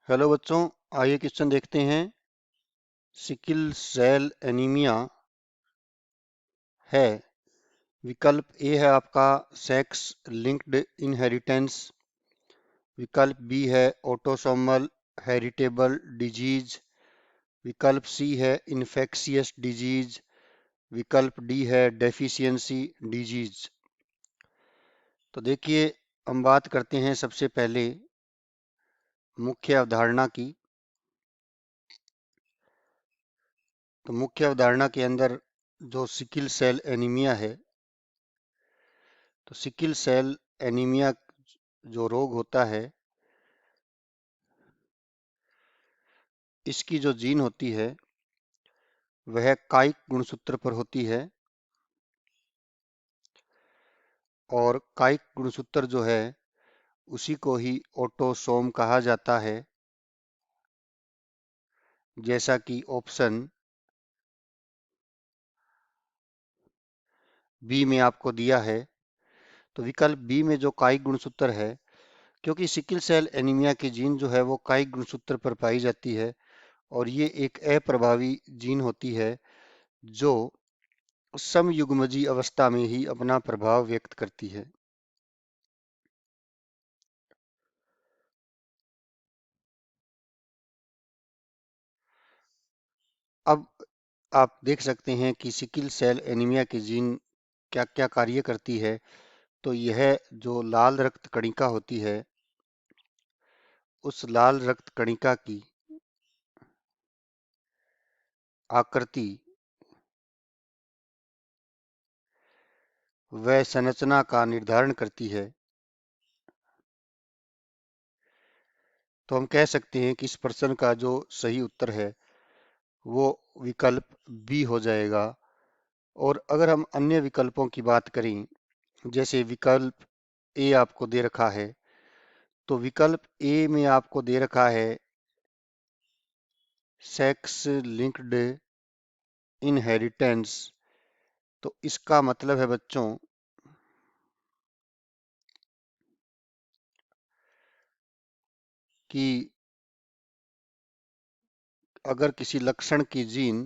Hello बच्चों, आइए question देखते हैं। सिकिल सेल एनीमिया है। विकल्प ए है आपका सेक्स लिंक्ड इनहेरिटेंस। विकल्प बी है ऑटोसोमल हेरिटेबल डिजीज। विकल्प सी है इन्फेक्शियस डिजीज। विकल्प डी है डेफिशिएंसी डिजीज। तो देखिए, हम बात करते हैं सबसे पहले मुख्य अवधारणा की। तो मुख्य अवधारणा के अंदर जो सिकिल सेल एनीमिया है, तो सिकिल सेल एनीमिया जो रोग होता है, इसकी जो जीन होती है वह कायिक गुणसूत्र पर होती है। और कायिक गुणसूत्र जो है उसी को ही ऑटोसोम कहा जाता है, जैसा कि ऑप्शन बी में आपको दिया है। तो विकल्प बी में जो कायिक गुणसूत्र है, क्योंकि सिकिल सेल एनीमिया की जीन जो है वो कायिक गुणसूत्र पर पाई जाती है और ये एक अप्रभावी जीन होती है जो समयुग्मजी अवस्था में ही अपना प्रभाव व्यक्त करती है। अब आप देख सकते हैं कि सिकिल सेल एनीमिया की जीन क्या क्या कार्य करती है। तो यह जो लाल रक्त कणिका होती है, उस लाल रक्त कणिका की आकृति व संरचना का निर्धारण करती है। तो हम कह सकते हैं कि इस प्रश्न का जो सही उत्तर है वो विकल्प बी हो जाएगा। और अगर हम अन्य विकल्पों की बात करें, जैसे विकल्प ए आपको दे रखा है, तो विकल्प ए में आपको दे रखा है सेक्स लिंक्ड इनहेरिटेंस। तो इसका मतलब है बच्चों कि अगर किसी लक्षण की जीन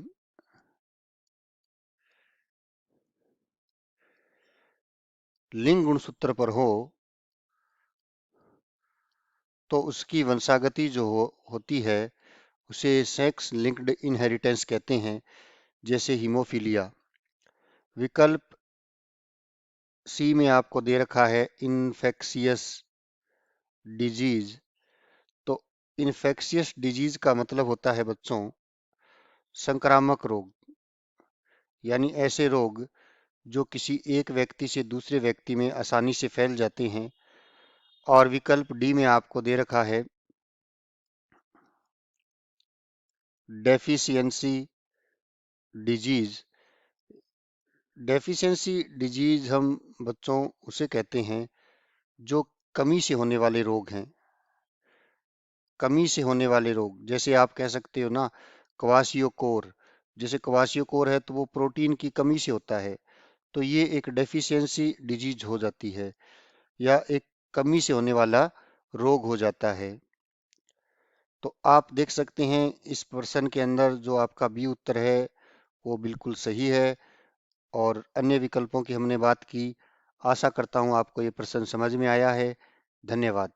लिंग गुणसूत्र पर हो तो उसकी वंशागति जो होती है उसे सेक्स लिंक्ड इनहेरिटेंस कहते हैं, जैसे हीमोफीलिया। विकल्प सी में आपको दे रखा है इन्फेक्शियस डिजीज। तो इन्फेक्शियस डिजीज का मतलब होता है बच्चों संक्रामक रोग, यानी ऐसे रोग जो किसी एक व्यक्ति से दूसरे व्यक्ति में आसानी से फैल जाते हैं। और विकल्प डी में आपको दे रखा है डेफिशिएंसी डिजीज। डेफिशिएंसी डिजीज हम बच्चों उसे कहते हैं जो कमी से होने वाले रोग हैं। कमी से होने वाले रोग, जैसे आप कह सकते हो ना क्वाशियोकोर। जैसे क्वाशियोकोर है तो वो प्रोटीन की कमी से होता है, तो ये एक डेफिशिएंसी डिजीज हो जाती है या एक कमी से होने वाला रोग हो जाता है। तो आप देख सकते हैं इस प्रश्न के अंदर जो आपका बी उत्तर है वो बिल्कुल सही है। और अन्य विकल्पों की हमने बात की। आशा करता हूँ आपको ये प्रश्न समझ में आया है। धन्यवाद।